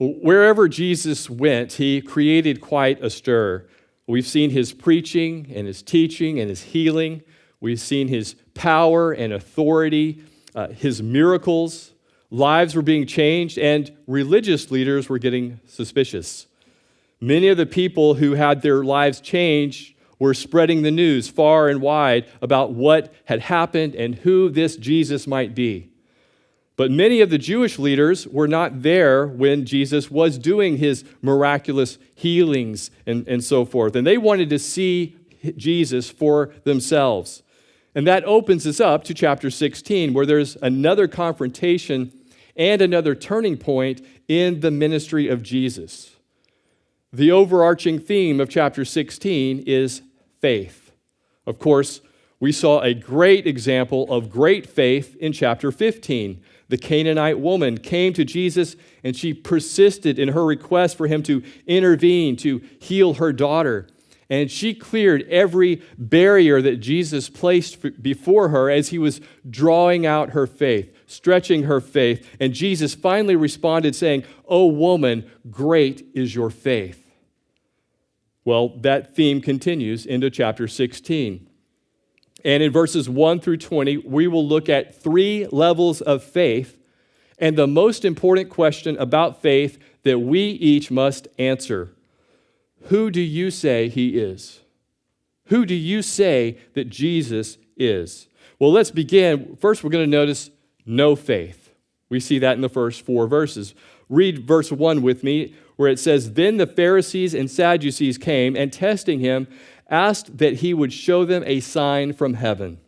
Wherever Jesus went, he created quite a stir. We've seen his preaching and his teaching and his healing. We've seen his power and authority, his miracles. Lives were being changed, and religious leaders were getting suspicious. Many of the people who had their lives changed were spreading the news far and wide about what had happened and who this Jesus might be. But many of the Jewish leaders were not there when Jesus was doing his miraculous healings and so forth. And they wanted to see Jesus for themselves. And that opens us up to chapter 16, where there's another confrontation and another turning point in the ministry of Jesus. The overarching theme of chapter 16 is faith. Of course, we saw a great example of great faith in chapter 15. The Canaanite woman came to Jesus and she persisted in her request for him to intervene, to heal her daughter. And she cleared every barrier that Jesus placed before her as he was drawing out her faith, stretching her faith. And Jesus finally responded saying, "O woman, great is your faith." Well, that theme continues into chapter 16. And in verses 1 through 20, we will look at 3 levels of faith and the most important question about faith that we each must answer. Who do you say he is? Who do you say that Jesus is? Well, let's begin. First, we're going to notice no faith. We see that in the first 4 verses. Read verse 1 with me, where it says, "Then the Pharisees and Sadducees came, and testing him, asked that he would show them a sign from heaven."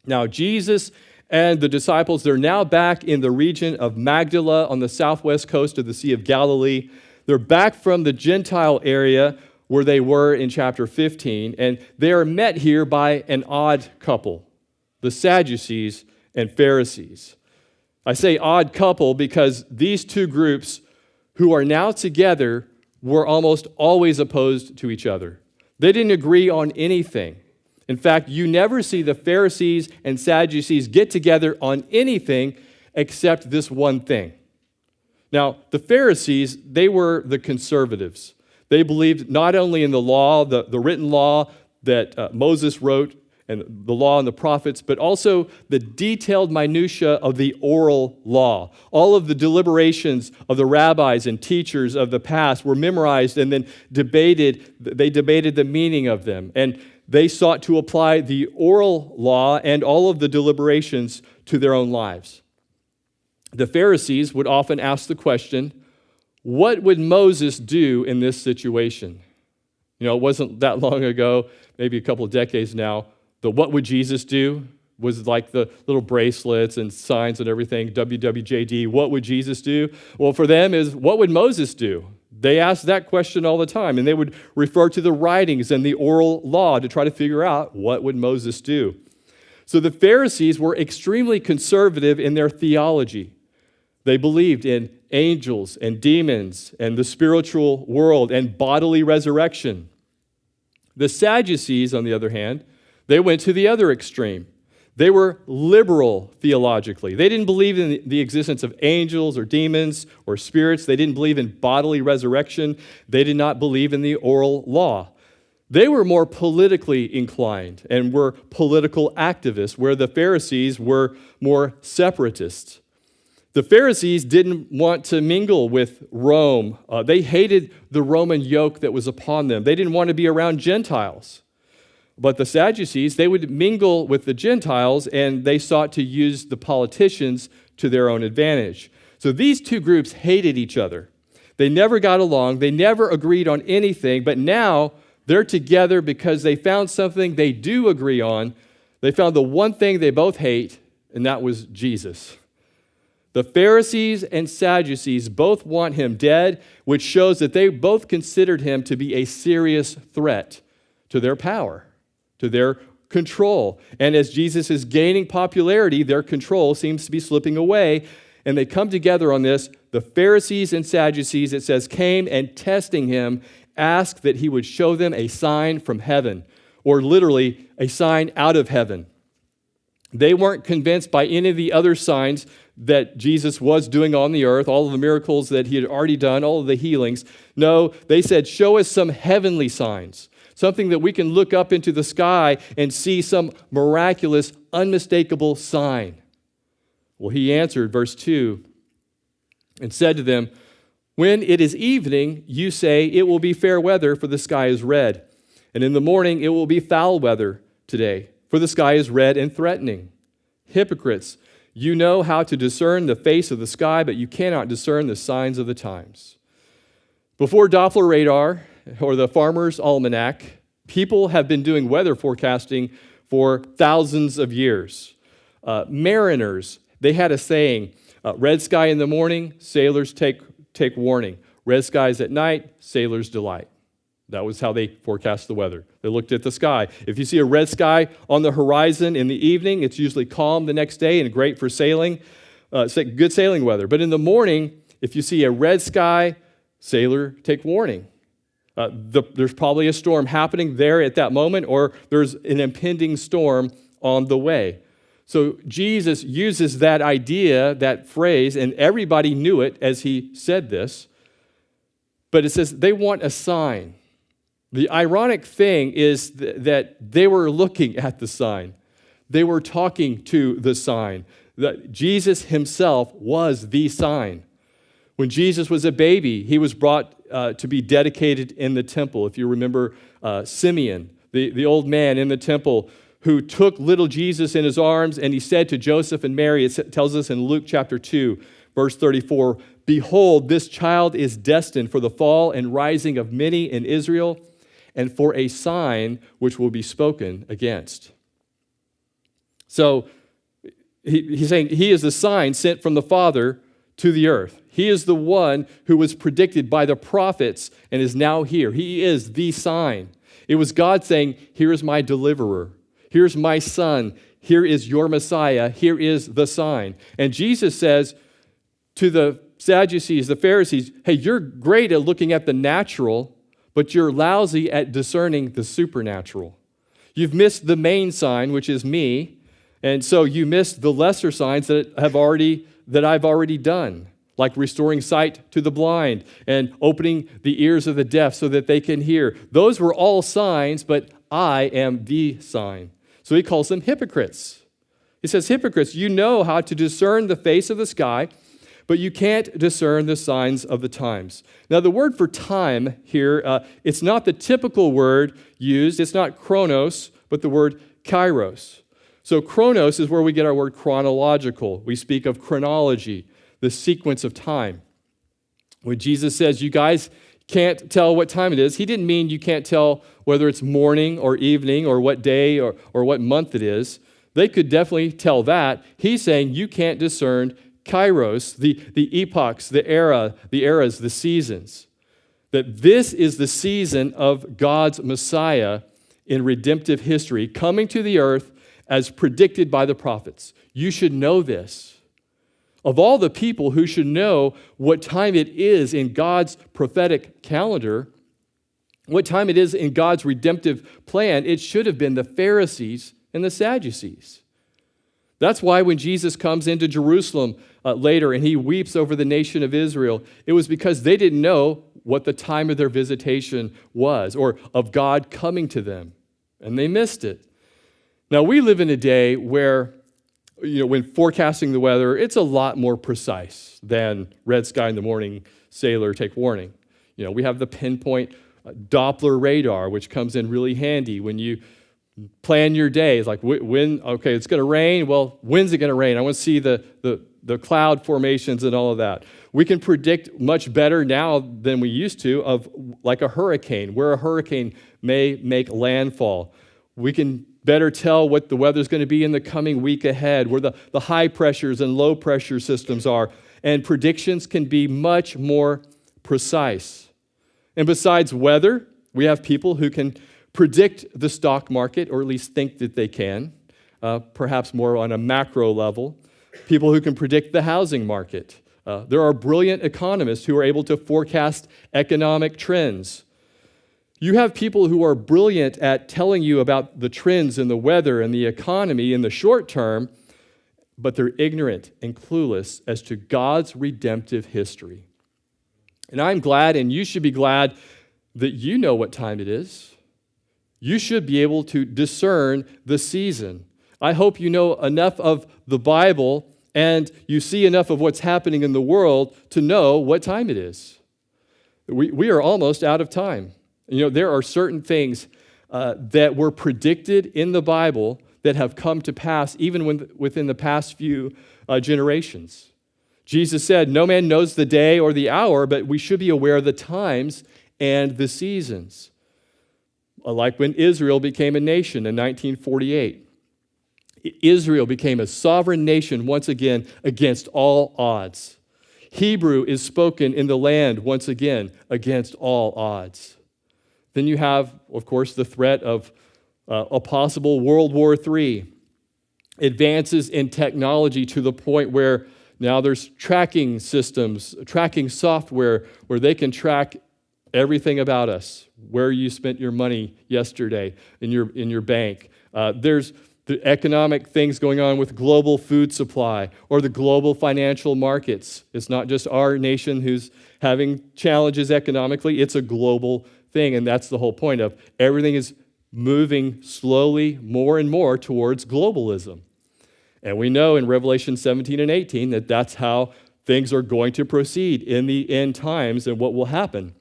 Now, Jesus and the disciples, they're now back in the region of Magdala on the southwest coast of the Sea of Galilee. They're back from the Gentile area where they were in chapter 15, and they are met here by an odd couple, the Sadducees and Pharisees. I say odd couple because these two groups who are now together were almost always opposed to each other. They didn't agree on anything. In fact, you never see the Pharisees and Sadducees get together on anything except this one thing. Now, the Pharisees, they were the conservatives. They believed not only in the law, the written law that Moses wrote, and the law and the prophets, but also the detailed minutia of the oral law. All of the deliberations of the rabbis and teachers of the past were memorized and then debated. They debated the meaning of them, and they sought to apply the oral law and all of the deliberations to their own lives. The Pharisees would often ask the question, what would Moses do in this situation? You know, it wasn't that long ago, maybe a couple of decades now, the what would Jesus do was like the little bracelets and signs and everything, WWJD, what would Jesus do? Well, for them is, what would Moses do? They asked that question all the time, and they would refer to the writings and the oral law to try to figure out what would Moses do. So the Pharisees were extremely conservative in their theology. They believed in angels and demons and the spiritual world and bodily resurrection. The Sadducees, on the other hand, they went to the other extreme. They were liberal theologically. They didn't believe in the existence of angels or demons or spirits. They didn't believe in bodily resurrection. They did not believe in the oral law. They were more politically inclined and were political activists, where the Pharisees were more separatists. The Pharisees didn't want to mingle with Rome. They hated the Roman yoke that was upon them. They didn't want to be around Gentiles. But the Sadducees, they would mingle with the Gentiles, and they sought to use the politicians to their own advantage. So these two groups hated each other. They never got along. They never agreed on anything, but now they're together because they found something they do agree on. They found the one thing they both hate, and that was Jesus. The Pharisees and Sadducees both want him dead, which shows that they both considered him to be a serious threat to their power, to their control. And as Jesus is gaining popularity, their control seems to be slipping away. And they come together on this. The Pharisees and Sadducees, it says, came and testing him, asked that he would show them a sign from heaven, or literally a sign out of heaven. They weren't convinced by any of the other signs that Jesus was doing on the earth, all of the miracles that he had already done, all of the healings. No, they said, show us some heavenly signs, something that we can look up into the sky and see some miraculous, unmistakable sign. Well, he answered, verse 2, and said to them, when it is evening, you say it will be fair weather, for the sky is red. And in the morning it will be foul weather today, for the sky is red and threatening. Hypocrites, you know how to discern the face of the sky, but you cannot discern the signs of the times. Before Doppler radar or the Farmer's Almanac, people have been doing weather forecasting for thousands of years. Mariners, they had a saying, red sky in the morning, sailors take warning. Red skies at night, sailors delight. That was how they forecast the weather. They looked at the sky. If you see a red sky on the horizon in the evening, it's usually calm the next day and great for sailing. It's good sailing weather. But in the morning, if you see a red sky, sailor, take warning. There's probably a storm happening there at that moment, or there's an impending storm on the way. So Jesus uses that idea, that phrase, and everybody knew it as he said this. But it says they want a sign. The ironic thing is that they were looking at the sign. They were talking to the sign. That Jesus himself was the sign. When Jesus was a baby, he was brought to be dedicated in the temple. If you remember Simeon, the old man in the temple who took little Jesus in his arms, and he said to Joseph and Mary, it tells us in Luke chapter 2, verse 34, behold, this child is destined for the fall and rising of many in Israel, and for a sign which will be spoken against. So he's saying he is the sign sent from the Father to the earth. He is the one who was predicted by the prophets and is now here. He is the sign. It was God saying, here is my deliverer. Here's my son. Here is your Messiah. Here is the sign. And Jesus says to the Sadducees, the Pharisees, hey, you're great at looking at the natural, but you're lousy at discerning the supernatural. You've missed the main sign, which is me, and so you missed the lesser signs that I've already done, like restoring sight to the blind and opening the ears of the deaf so that they can hear. Those were all signs, but I am the sign. So he calls them hypocrites. He says, hypocrites, you know how to discern the face of the sky, but you can't discern the signs of the times. Now, the word for time here, it's not the typical word used. It's not chronos, but the word kairos. So chronos is where we get our word chronological. We speak of chronology, the sequence of time. When Jesus says, you guys can't tell what time it is, he didn't mean you can't tell whether it's morning or evening or what day or what month it is. They could definitely tell that. He's saying you can't discern kairos, the epochs, the eras, the seasons. That this is the season of God's Messiah in redemptive history, coming to the earth as predicted by the prophets. You should know this. Of all the people who should know what time it is in God's prophetic calendar, what time it is in God's redemptive plan, it should have been the Pharisees and the Sadducees. That's why when Jesus comes into Jerusalem later and he weeps over the nation of Israel, it was because they didn't know what the time of their visitation was or of God coming to them, and they missed it. Now, we live in a day where, when forecasting the weather, it's a lot more precise than red sky in the morning, sailor, take warning. We have the pinpoint Doppler radar, which comes in really handy when you plan your day. It's like, when, okay, it's going to rain. Well, when's it going to rain? I want to see the cloud formations and all of that. We can predict much better now than we used to of like a hurricane, where a hurricane may make landfall. We can better tell what the weather's going to be in the coming week ahead, where the high pressures and low pressure systems are. And predictions can be much more precise. And besides weather, we have people who can predict the stock market, or at least think that they can, perhaps more on a macro level. People who can predict the housing market. There are brilliant economists who are able to forecast economic trends. You have people who are brilliant at telling you about the trends in the weather and the economy in the short term, but they're ignorant and clueless as to God's redemptive history. And I'm glad, and you should be glad, that you know what time it is. You should be able to discern the season. I hope you know enough of the Bible and you see enough of what's happening in the world to know what time it is. We are almost out of time. You know, there are certain things that were predicted in the Bible that have come to pass even within the past few generations. Jesus said, "No man knows the day or the hour, but we should be aware of the times and the seasons." Like when Israel became a nation in 1948. Israel became a sovereign nation once again against all odds. Hebrew is spoken in the land once again against all odds. Then you have, of course, the threat of a possible World War III. Advances in technology to the point where now there's tracking systems, tracking software where they can track everything about us, where you spent your money yesterday in your bank. There's the economic things going on with global food supply or the global financial markets. It's not just our nation who's having challenges economically, it's a global thing, and that's the whole point of everything is moving slowly more and more towards globalism. And we know in Revelation 17 and 18 that that's how things are going to proceed in the end times and what will happen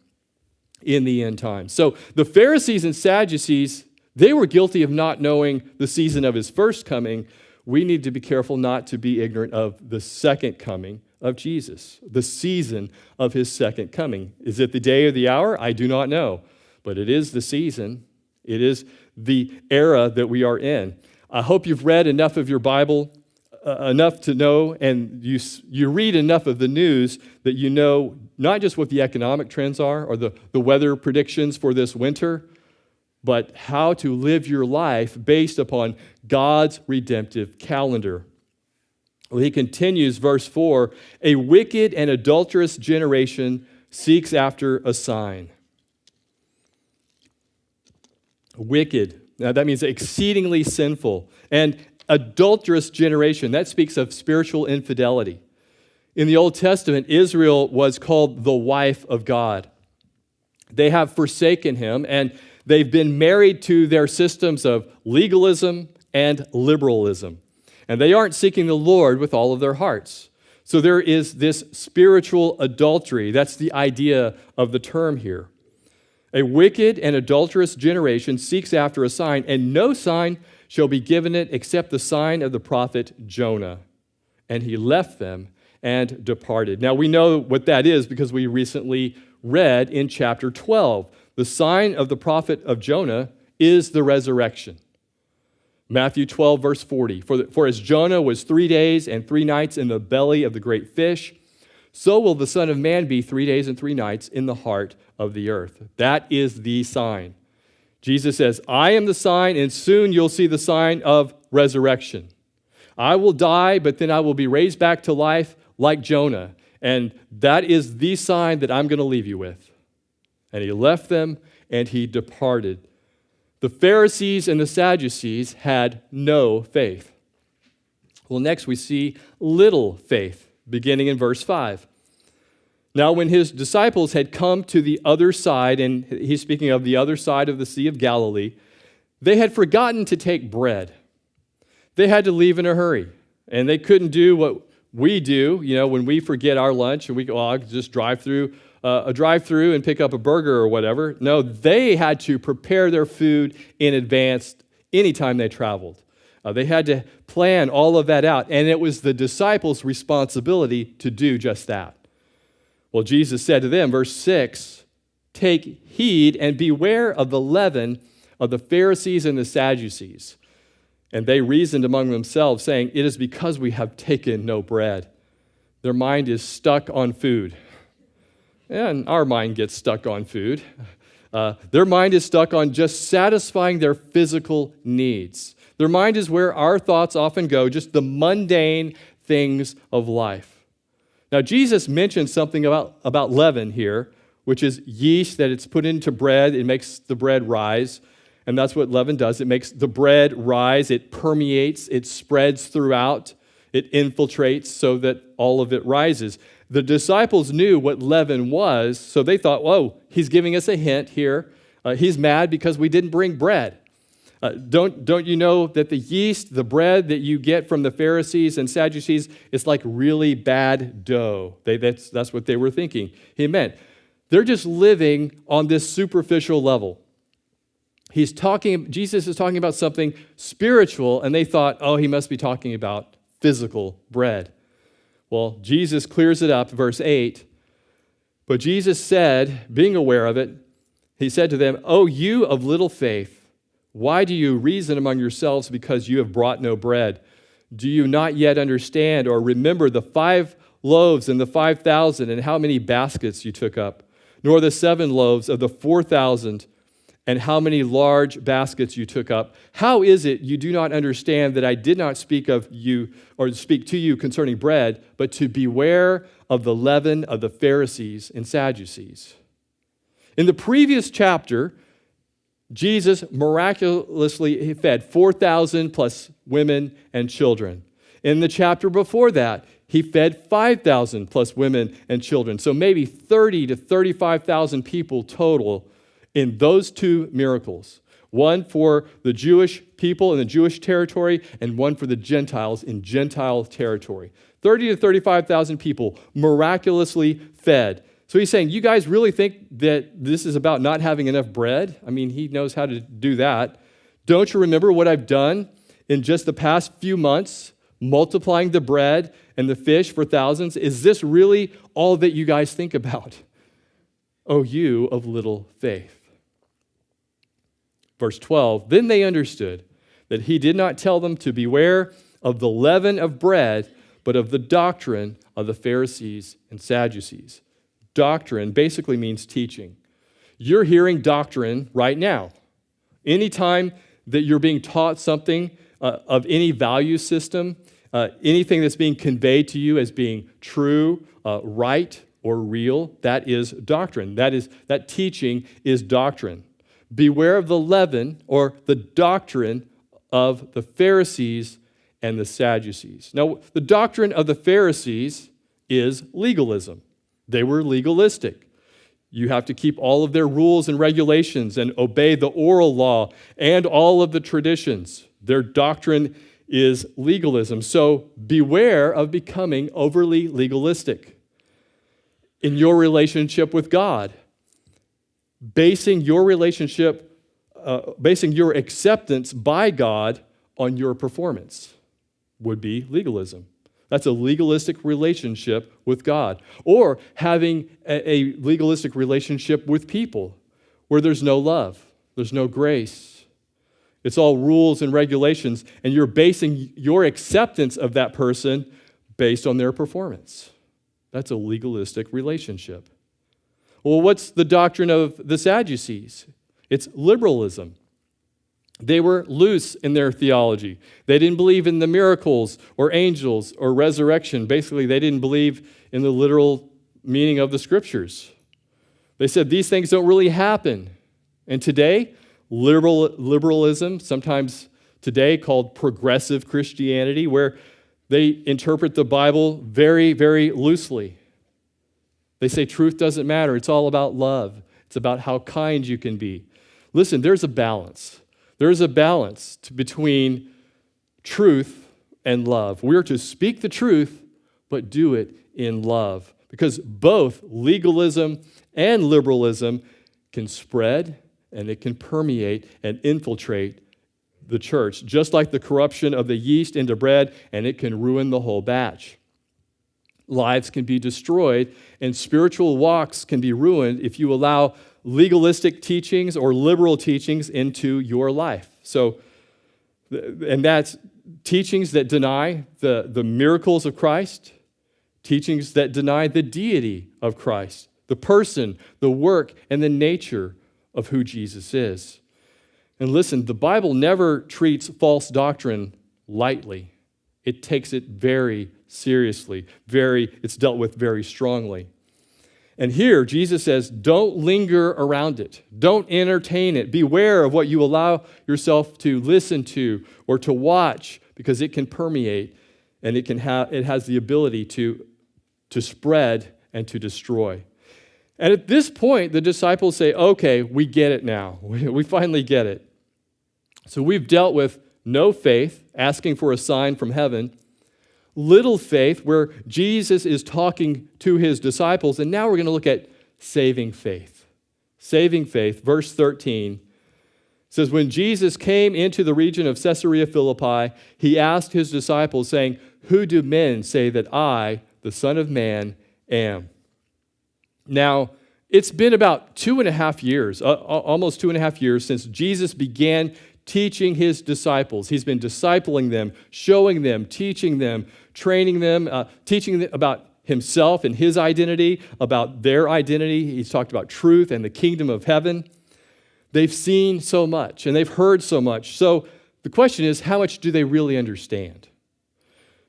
in the end times. So the Pharisees and Sadducees, they were guilty of not knowing the season of his first coming. We need to be careful not to be ignorant of the second coming of Jesus, the season of his second coming. Is it the day or the hour? I do not know, but it is the season. It is the era that we are in. I hope you've read enough of your Bible, enough to know, and you read enough of the news that you know not just what the economic trends are or the weather predictions for this winter, but how to live your life based upon God's redemptive calendar. Well, he continues, verse 4, "A wicked and adulterous generation seeks after a sign." Wicked. Now, that means exceedingly sinful. And adulterous generation, that speaks of spiritual infidelity. In the Old Testament, Israel was called the wife of God. They have forsaken him, and they've been married to their systems of legalism and liberalism. And they aren't seeking the Lord with all of their hearts. So there is this spiritual adultery. That's the idea of the term here. A wicked and adulterous generation seeks after a sign, and no sign shall be given it except the sign of the prophet Jonah. And he left them and departed. Now we know what that is because we recently read in chapter 12. The sign of the prophet of Jonah is the resurrection. Matthew 12, verse 40. For as Jonah was 3 days and 3 nights in the belly of the great fish, so will the Son of Man be 3 days and 3 nights in the heart of the earth. That is the sign. Jesus says, "I am the sign, and soon you'll see the sign of resurrection. I will die, but then I will be raised back to life like Jonah. And that is the sign that I'm going to leave you with." And he left them, and he departed. The Pharisees and the Sadducees had no faith. Well, next we see little faith, beginning in verse 5. Now, when his disciples had come to the other side, and he's speaking of the other side of the Sea of Galilee, they had forgotten to take bread. They had to leave in a hurry, and they couldn't do what we do, when we forget our lunch and we go, I'll just drive through and pick up a burger or whatever. No, they had to prepare their food in advance anytime they traveled. They had to plan all of that out, and it was the disciples' responsibility to do just that. Well, Jesus said to them, verse 6, "Take heed and beware of the leaven of the Pharisees and the Sadducees." And they reasoned among themselves, saying, "It is because we have taken no bread." Their mind is stuck on food. And our mind gets stuck on food. Their mind is stuck on just satisfying their physical needs. Their mind is where our thoughts often go, just the mundane things of life. Now, Jesus mentioned something about leaven here, which is yeast that it's put into bread. It makes the bread rise. And that's what leaven does. It makes the bread rise. It permeates. It spreads throughout. It infiltrates so that all of it rises. The disciples knew what leaven was, so they thought, whoa, he's giving us a hint here. He's mad because we didn't bring bread. Don't you know that the yeast, the bread that you get from the Pharisees and Sadducees, is like really bad dough? That's what they were thinking. He meant they're just living on this superficial level. Jesus is talking about something spiritual, and they thought, oh, he must be talking about physical bread. Well, Jesus clears it up, verse 8. But Jesus said, being aware of it, he said to them, "Oh, you of little faith, why do you reason among yourselves because you have brought no bread? Do you not yet understand or remember the 5 loaves and the 5,000 and how many baskets you took up, nor the 7 loaves of the 4,000 and how many large baskets you took up? How is it you do not understand that I did not speak of you or speak to you concerning bread, but to beware of the leaven of the Pharisees and Sadducees?" In the previous chapter, Jesus miraculously fed 4,000 plus women and children. In the chapter before that, he fed 5,000 plus women and children. So maybe 30 to 35,000 people total in those 2 miracles. One for the Jewish people in the Jewish territory and one for the Gentiles in Gentile territory. 30 to 35,000 people miraculously fed. So he's saying, you guys really think that this is about not having enough bread? I mean, he knows how to do that. Don't you remember what I've done in just the past few months, multiplying the bread and the fish for thousands? Is this really all that you guys think about? Oh, you of little faith. Verse 12, then they understood that he did not tell them to beware of the leaven of bread, but of the doctrine of the Pharisees and Sadducees. Doctrine basically means teaching. You're hearing doctrine right now. Anytime that you're being taught something of any value system, anything that's being conveyed to you as being true, right, or real, that is doctrine. That teaching is doctrine. Beware of the leaven or the doctrine of the Pharisees and the Sadducees. Now, the doctrine of the Pharisees is legalism. They were legalistic. You have to keep all of their rules and regulations and obey the oral law and all of the traditions. Their doctrine is legalism. So beware of becoming overly legalistic in your relationship with God. Basing your acceptance by God on your performance would be legalism. That's a legalistic relationship with God. Or having a legalistic relationship with people where there's no love, there's no grace. It's all rules and regulations, and you're basing your acceptance of that person based on their performance. That's a legalistic relationship. Well, what's the doctrine of the Sadducees? It's liberalism. They were loose in their theology. They didn't believe in the miracles or angels or resurrection. Basically, they didn't believe in the literal meaning of the scriptures. They said these things don't really happen. And today, liberalism, sometimes today called progressive Christianity, where they interpret the Bible very, very loosely. They say truth doesn't matter. It's all about love. It's about how kind you can be. Listen, there's a balance. There's a balance between truth and love. We're to speak the truth, but do it in love. Because both legalism and liberalism can spread and it can permeate and infiltrate the church, just like the corruption of the yeast into bread, and it can ruin the whole batch. Lives can be destroyed, and spiritual walks can be ruined if you allow legalistic teachings or liberal teachings into your life. So, and that's teachings that deny the miracles of Christ, teachings that deny the deity of Christ, the person, the work, and the nature of who Jesus is. And listen, the Bible never treats false doctrine lightly. It takes it very seriously. It's dealt with very strongly. And here, Jesus says, don't linger around it. Don't entertain it. Beware of what you allow yourself to listen to or to watch, because it can permeate and it has the ability to spread and to destroy. And at this point, the disciples say, okay, we get it now. We finally get it. So we've dealt with no faith, asking for a sign from heaven, little faith, where Jesus is talking to his disciples, and now we're going to look at saving faith. Saving faith, verse 13 says, when Jesus came into the region of Caesarea Philippi, he asked his disciples, saying, who do men say that I, the Son of Man, am? Now, it's been about 2.5 years, almost 2.5 years, since Jesus began teaching his disciples. He's been discipling them, showing them, teaching them, training them, teaching them about himself and his identity, about their identity. He's talked about truth and the kingdom of heaven. They've seen so much and they've heard so much. So the question is, how much do they really understand?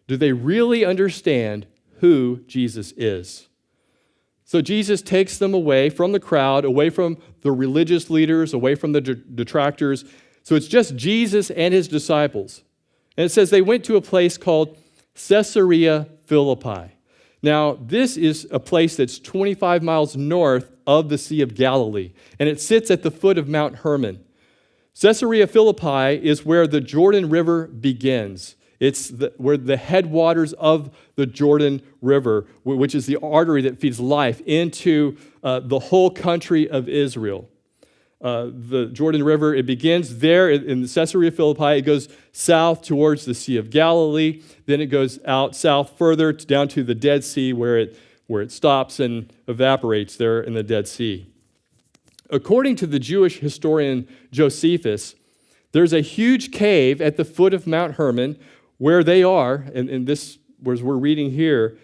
Do they really understand who Jesus is? So Jesus takes them away from the crowd, away from the religious leaders, away from the detractors. So it's just Jesus and his disciples. And it says they went to a place called Caesarea Philippi. Now, this is a place that's 25 miles north of the Sea of Galilee, and it sits at the foot of Mount Hermon. Caesarea Philippi is where the Jordan River begins. It's where the headwaters of the Jordan River, which is the artery that feeds life into the whole country of Israel. The Jordan River, it begins there in Caesarea Philippi. It goes south towards the Sea of Galilee. Then it goes out south further down to the Dead Sea, where it stops and evaporates there in the Dead Sea. According to the Jewish historian Josephus, there's a huge cave at the foot of Mount Hermon where they are, and this, as we're reading here,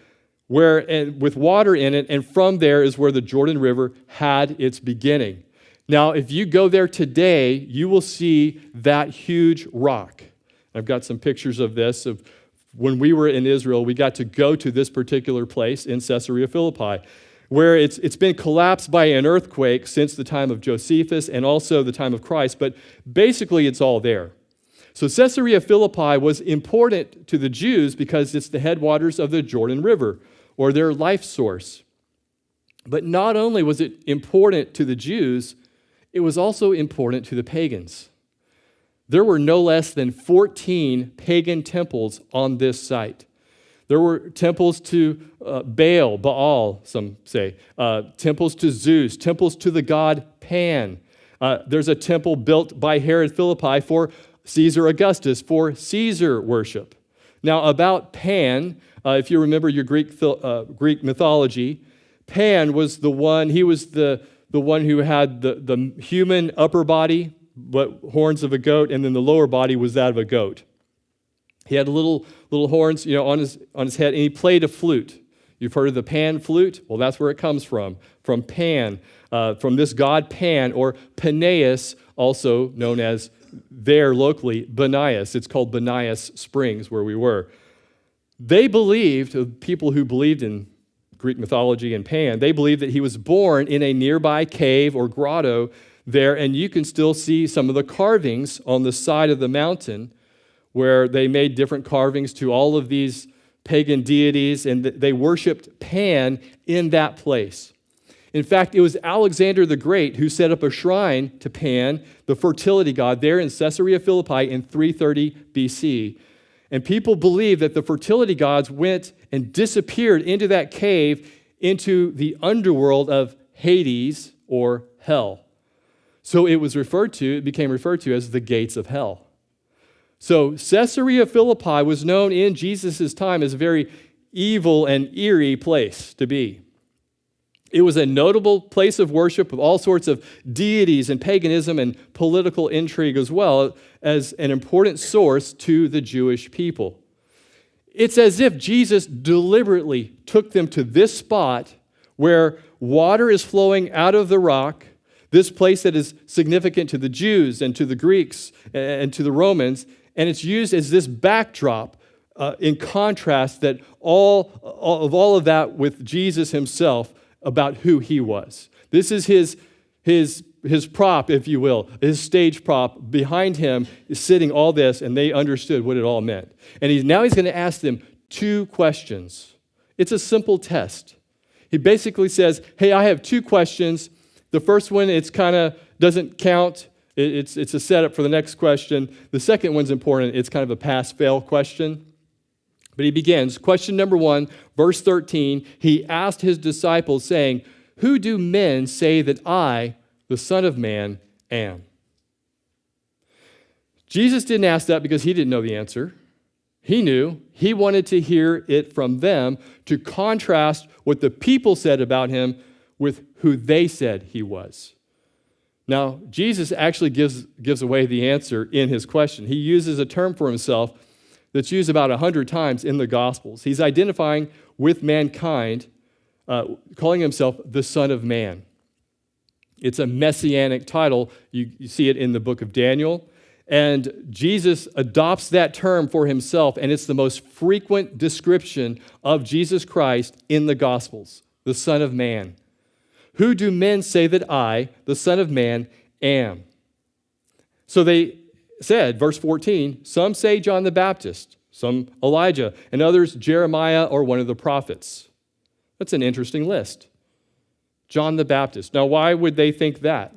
with water in it, and from there is where the Jordan River had its beginning. Now, if you go there today, you will see that huge rock. I've got some pictures of this. Of when we were in Israel, we got to go to this particular place in Caesarea Philippi, where it's been collapsed by an earthquake since the time of Josephus and also the time of Christ, but basically it's all there. So Caesarea Philippi was important to the Jews because it's the headwaters of the Jordan River, or their life source. But not only was it important to the Jews, it was also important to the pagans. There were no less than 14 pagan temples on this site. There were temples to Baal, some say, temples to Zeus, temples to the god Pan. There's a temple built by Herod Philippi for Caesar Augustus, for Caesar worship. Now, about Pan, if you remember your Greek mythology, Pan was the one, he was the one who had the human upper body, but horns of a goat, and then the lower body was that of a goat. He had little horns, on his head, and he played a flute. You've heard of the Pan flute? Well, that's where it comes from Pan, from this god Pan, or Peneus, also known as there locally, Banias. It's called Banias Springs, where we were. They believed, people who believed in Greek mythology and Pan, they believed that he was born in a nearby cave or grotto there, and you can still see some of the carvings on the side of the mountain where they made different carvings to all of these pagan deities, and they worshiped Pan in that place. In fact, it was Alexander the Great who set up a shrine to Pan, the fertility god, there in Caesarea Philippi in 330 BC. And people believe that the fertility gods went and disappeared into that cave, into the underworld of Hades, or hell. So it became referred to as the gates of hell. So Caesarea Philippi was known in Jesus' time as a very evil and eerie place to be. It was a notable place of worship with all sorts of deities and paganism and political intrigue, as well as an important source to the Jewish people. It's as if Jesus deliberately took them to this spot where water is flowing out of the rock, this place that is significant to the Jews and to the Greeks and to the Romans, and it's used as this backdrop in contrast that all of that with Jesus himself about who he was. This is his prop, if you will, his stage prop. Behind him is sitting all this, and they understood what it all meant. And now he's going to ask them 2 questions. It's a simple test. He basically says, hey, I have 2 questions. The first one, it's kind of doesn't count. It's a setup for the next question. The second one's important. It's kind of a pass-fail question. But he begins, question number 1, verse 13. He asked his disciples, saying, who do men say that I, the Son of Man, am? Jesus didn't ask that because he didn't know the answer. He knew. He wanted to hear it from them to contrast what the people said about him with who they said he was. Now, Jesus actually gives away the answer in his question. He uses a term for himself that's used about 100 times in the Gospels. He's identifying with mankind, calling himself the Son of Man. It's a messianic title. You see it in the book of Daniel. And Jesus adopts that term for himself, and it's the most frequent description of Jesus Christ in the Gospels, the Son of Man. Who do men say that I, the Son of Man, am? So they said, verse 14, some say John the Baptist, some Elijah, and others Jeremiah or one of the prophets. That's an interesting list. John the Baptist. Now, why would they think that?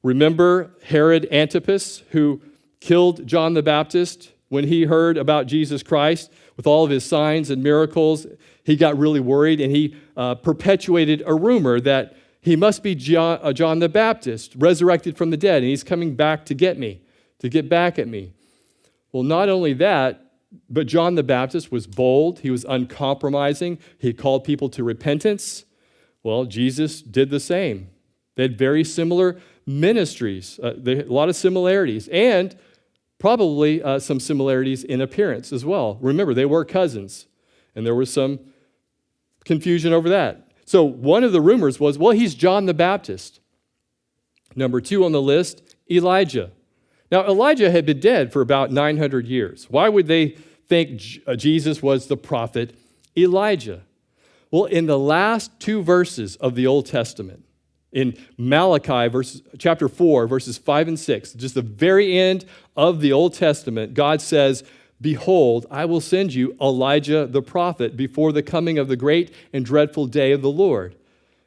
Remember Herod Antipas, who killed John the Baptist when he heard about Jesus Christ with all of his signs and miracles? He got really worried, and he perpetuated a rumor that he must be John the Baptist, resurrected from the dead, and he's coming back to get back at me. Well, not only that, but John the Baptist was bold. He was uncompromising. He called people to repentance. Well, Jesus did the same. They had very similar ministries, a lot of similarities, and probably some similarities in appearance as well. Remember, they were cousins, and there was some confusion over that. So one of the rumors was, well, he's John the Baptist. Number 2 on the list, Elijah. Now, Elijah had been dead for about 900 years. Why would they think Jesus was the prophet Elijah? Well, in the last 2 verses of the Old Testament, in Malachi chapter 4, verses 5 and 6, just the very end of the Old Testament, God says, behold, I will send you Elijah the prophet before the coming of the great and dreadful day of the Lord.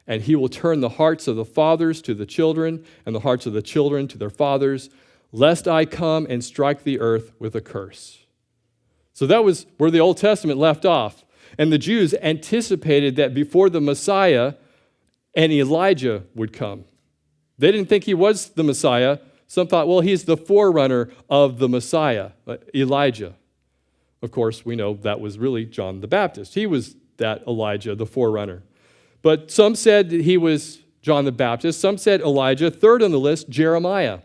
And he will turn the hearts of the fathers to the children and the hearts of the children to their fathers, lest I come and strike the earth with a curse. So that was where the Old Testament left off. And the Jews anticipated that before the Messiah, and Elijah would come. They didn't think he was the Messiah. Some thought, well, he's the forerunner of the Messiah, Elijah. Of course, we know that was really John the Baptist. He was that Elijah, the forerunner. But some said that he was John the Baptist. Some said Elijah. Third on the list, Jeremiah.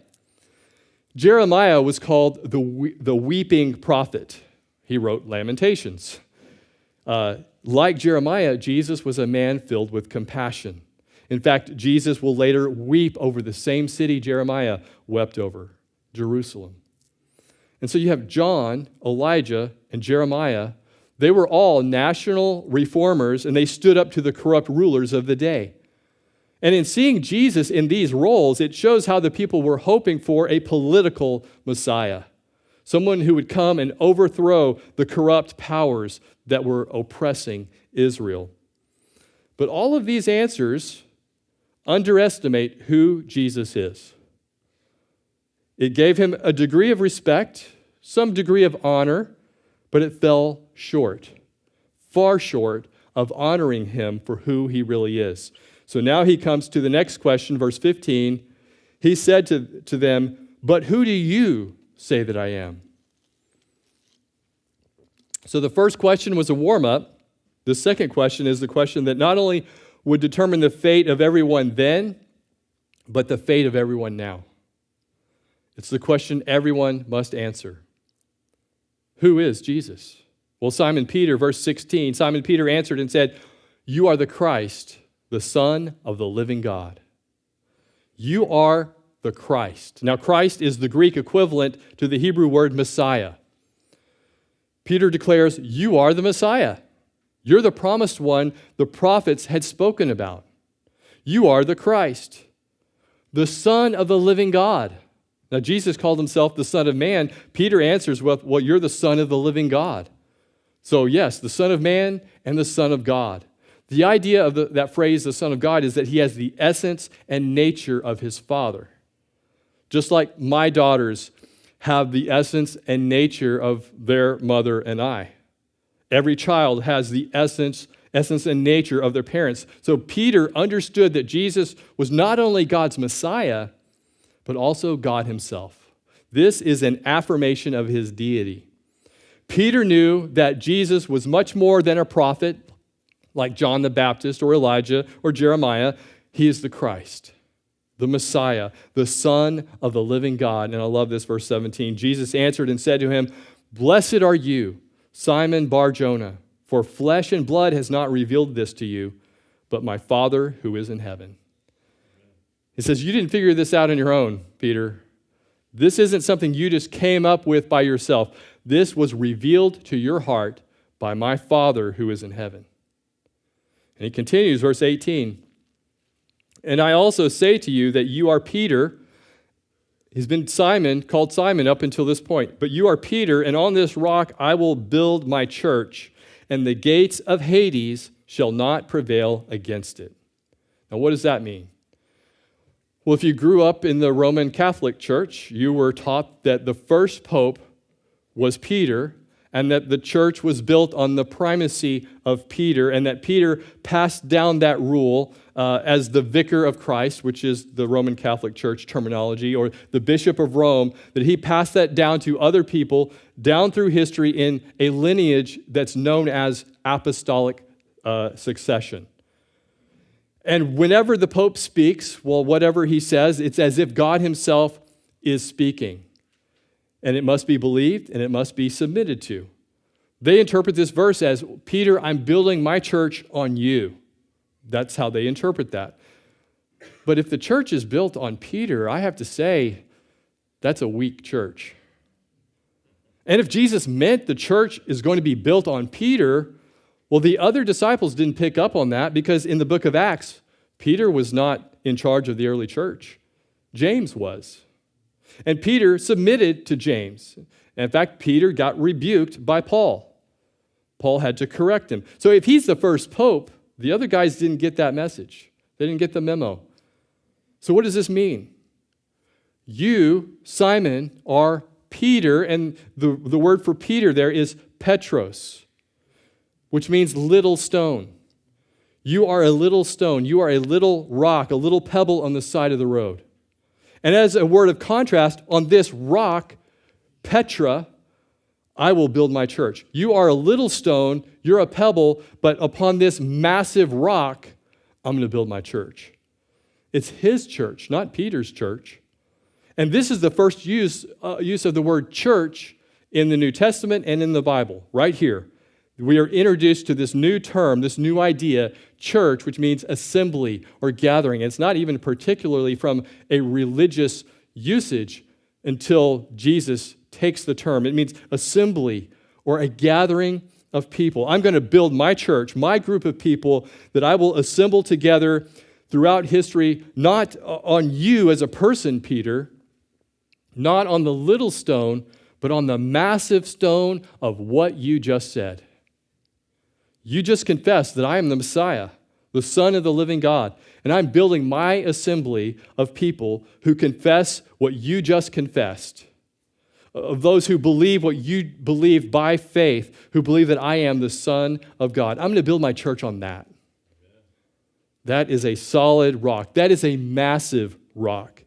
Jeremiah was called the weeping prophet. He wrote Lamentations. Like Jeremiah, Jesus was a man filled with compassion. In fact, Jesus will later weep over the same city Jeremiah wept over, Jerusalem. And so you have John, Elijah, and Jeremiah. They were all national reformers, and they stood up to the corrupt rulers of the day. And in seeing Jesus in these roles, it shows how the people were hoping for a political Messiah, someone who would come and overthrow the corrupt powers that were oppressing Israel. But all of these answers underestimate who Jesus is. It gave him a degree of respect, some degree of honor, but it fell short, far short of honoring him for who he really is. So now he comes to the next question, verse 15. He said to them, but who do you say that I am? So the first question was a warm-up. The second question is the question that not only would determine the fate of everyone then, but the fate of everyone now. It's the question everyone must answer. Who is Jesus? Well, Simon Peter, verse 16, Simon Peter answered and said, you are the Christ, the Son of the living God. You are the Christ. Now, Christ is the Greek equivalent to the Hebrew word Messiah. Peter declares, you are the Messiah. You're the promised one the prophets had spoken about. You are the Christ, the Son of the living God. Now, Jesus called himself the Son of Man. Peter answers with, well, you're the Son of the living God. So, yes, the Son of Man and the Son of God. The idea of that phrase, the Son of God, is that he has the essence and nature of his Father. Just like my daughters have the essence and nature of their mother and I. Every child has the essence and nature of their parents. So Peter understood that Jesus was not only God's Messiah, but also God himself. This is an affirmation of his deity. Peter knew that Jesus was much more than a prophet, like John the Baptist or Elijah or Jeremiah. He is the Christ, the Messiah, the Son of the living God. And I love this, verse 17. Jesus answered and said to him, "Blessed are you, Simon Bar-Jonah, for flesh and blood has not revealed this to you, but my Father who is in heaven." He says, you didn't figure this out on your own, Peter. This isn't something you just came up with by yourself. This was revealed to your heart by my Father who is in heaven. And he continues, verse 18. "And I also say to you that you are Peter." He's been called Simon up until this point. "But you are Peter, and on this rock I will build my church, and the gates of Hades shall not prevail against it." Now, what does that mean? Well, if you grew up in the Roman Catholic Church, you were taught that the first pope was Peter, and that the church was built on the primacy of Peter, and that Peter passed down that rule as the vicar of Christ, which is the Roman Catholic Church terminology, or the bishop of Rome, that he passed that down to other people down through history in a lineage that's known as apostolic succession. And whenever the Pope speaks, well, whatever he says, it's as if God himself is speaking. And it must be believed and it must be submitted to. They interpret this verse as, "Peter, I'm building my church on you." That's how they interpret that. But if the church is built on Peter, I have to say, that's a weak church. And if Jesus meant the church is going to be built on Peter, well, the other disciples didn't pick up on that because in the book of Acts, Peter was not in charge of the early church. James was. And Peter submitted to James. In fact, Peter got rebuked by Paul. Paul had to correct him. So if he's the first pope, the other guys didn't get that message. They didn't get the memo. So what does this mean? You, Simon, are Peter, and the word for Peter there is Petros, which means little stone. You are a little stone. You are a little rock, a little pebble on the side of the road. And as a word of contrast, on this rock, Petra, I will build my church. You are a little stone, you're a pebble, but upon this massive rock, I'm going to build my church. It's his church, not Peter's church. And this is the first use of the word church in the New Testament and in the Bible, right here. We are introduced to this new term, this new idea, church, which means assembly or gathering. It's not even particularly from a religious usage until Jesus takes the term. It means assembly or a gathering of people. I'm going to build my church, my group of people that I will assemble together throughout history, not on you as a person, Peter, not on the little stone, but on the massive stone of what you just said. You just confessed that I am the Messiah, the Son of the living God, and I'm building my assembly of people who confess what you just confessed, of those who believe what you believe by faith, who believe that I am the Son of God. I'm going to build my church on that. That is a solid rock. That is a massive rock.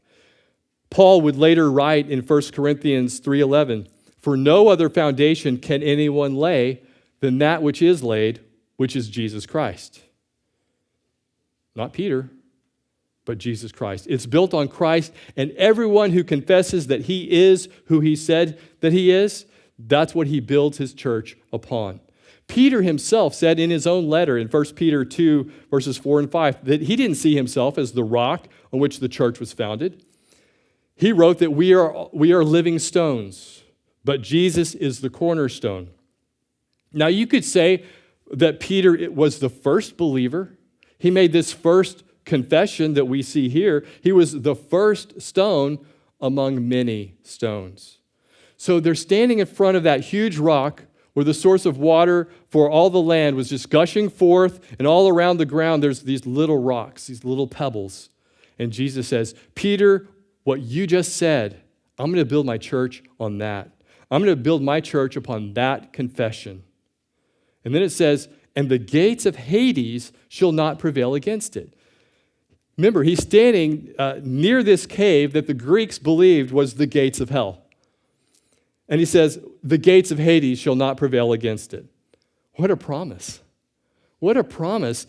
Paul would later write in 1 Corinthians 3:11, "For no other foundation can anyone lay than that which is laid, which is Jesus Christ." Not Peter, but Jesus Christ. It's built on Christ, and everyone who confesses that he is who he said that he is, that's what he builds his church upon. Peter himself said in his own letter in 1 Peter 2, verses 4 and 5, that he didn't see himself as the rock on which the church was founded. He wrote that we are living stones, but Jesus is the cornerstone. Now you could say that Peter was the first believer. He made this first confession that we see here. He was the first stone among many stones. So they're standing in front of that huge rock where the source of water for all the land was just gushing forth, and all around the ground there's these little rocks, these little pebbles. And Jesus says, Peter, what you just said, I'm going to build my church on that. I'm going to build my church upon that confession. And then it says, and the gates of Hades shall not prevail against it. Remember, he's standing near this cave that the Greeks believed was the gates of hell. And he says, the gates of Hades shall not prevail against it. What a promise. What a promise.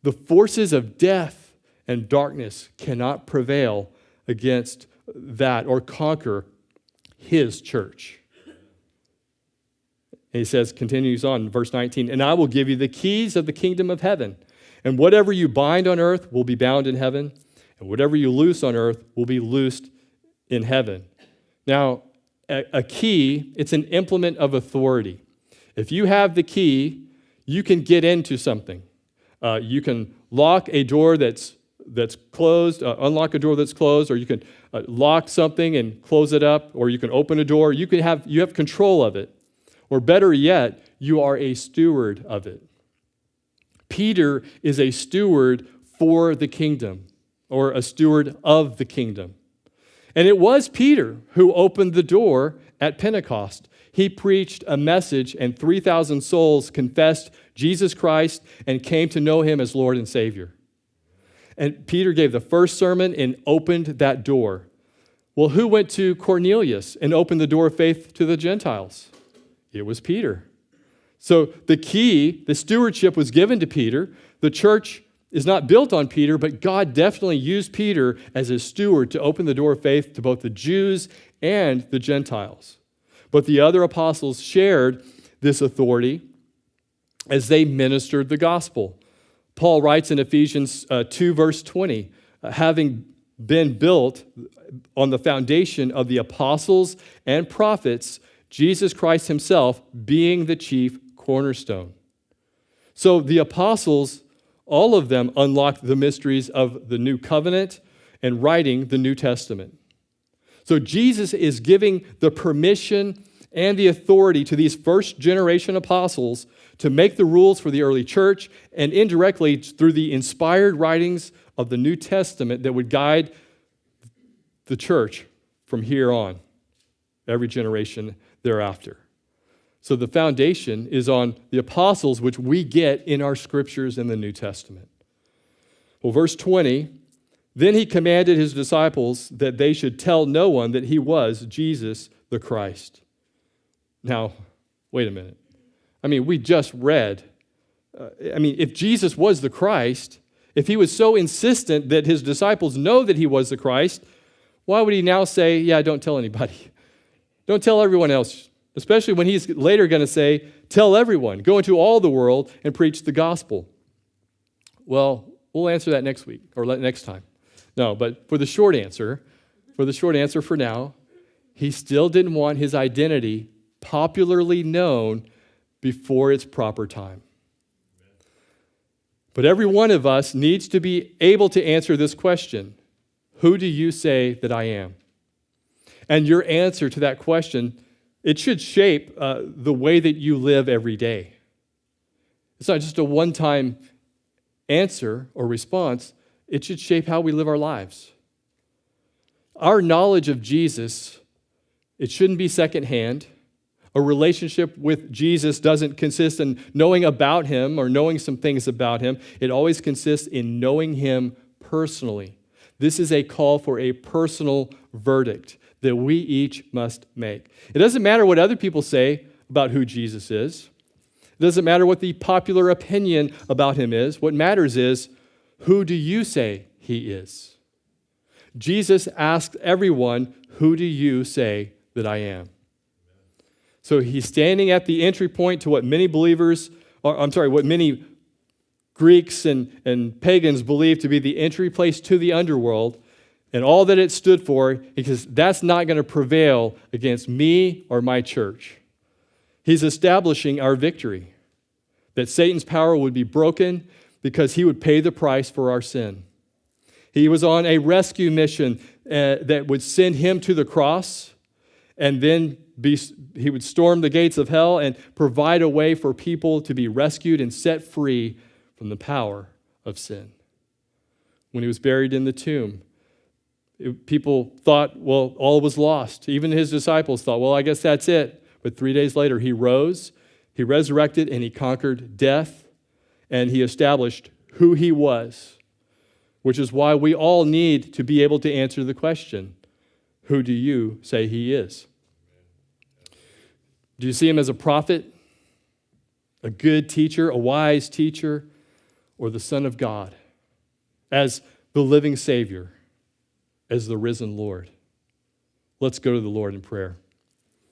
The forces of death and darkness cannot prevail against that or conquer his church. And he says, continues on, verse 19, and I will give you the keys of the kingdom of heaven. And whatever you bind on earth will be bound in heaven, and whatever you loose on earth will be loosed in heaven. Now, a key, it's an implement of authority. If you have the key, you can get into something. You can lock a door that's closed, unlock a door that's closed, or you can lock something and close it up, or you can open a door. You have control of it. Or better yet, you are a steward of it. Peter is a steward for the kingdom, or a steward of the kingdom. And it was Peter who opened the door at Pentecost. He preached a message, and 3,000 souls confessed Jesus Christ and came to know him as Lord and Savior. And Peter gave the first sermon and opened that door. Well, who went to Cornelius and opened the door of faith to the Gentiles? It was Peter. So the key, the stewardship was given to Peter. The church is not built on Peter, but God definitely used Peter as a steward to open the door of faith to both the Jews and the Gentiles. But the other apostles shared this authority as they ministered the gospel. Paul writes in Ephesians 2, verse 20, having been built on the foundation of the apostles and prophets, Jesus Christ himself being the chief cornerstone. So the apostles, all of them unlocked the mysteries of the new covenant and writing the New Testament. So Jesus is giving the permission and the authority to these first generation apostles to make the rules for the early church, and indirectly through the inspired writings of the New Testament that would guide the church from here on, every generation thereafter. So the foundation is on the apostles, which we get in our scriptures in the New Testament. Well, verse 20, then he commanded his disciples that they should tell no one that he was Jesus the Christ. Now, wait a minute. We just read, if Jesus was the Christ, if he was so insistent that his disciples know that he was the Christ, why would he now say, yeah, don't tell anybody? Don't tell everyone else, especially when he's later going to say, tell everyone, go into all the world and preach the gospel. Well, we'll answer that next week or next time. No, but for the short answer for now, he still didn't want his identity popularly known before its proper time. But every one of us needs to be able to answer this question: who do you say that I am? And your answer to that question, it should shape the way that you live every day. It's not just a one-time answer or response. It should shape how we live our lives. Our knowledge of Jesus, it shouldn't be secondhand. A relationship with Jesus doesn't consist in knowing about him or knowing some things about him. It always consists in knowing him personally. This is a call for a personal verdict that we each must make. It doesn't matter what other people say about who Jesus is. It doesn't matter what the popular opinion about him is. What matters is, who do you say he is? Jesus asked everyone, who do you say that I am? So he's standing at the entry point to what many what many Greeks and pagans believe to be the entry place to the underworld, and all that it stood for, because that's not going to prevail against me or my church. He's establishing our victory. that Satan's power would be broken because he would pay the price for our sin. He was on a rescue mission that would send him to the cross, and then he would storm the gates of hell and provide a way for people to be rescued and set free from the power of sin. When he was buried in the tomb, people thought, well, all was lost. Even his disciples thought, well, I guess that's it. But 3 days later, he rose, he resurrected, and he conquered death, and he established who he was, which is why we all need to be able to answer the question, who do you say he is? Do you see him as a prophet, a good teacher, a wise teacher, or the Son of God, as the living Savior, as the risen Lord? Let's go to the Lord in prayer.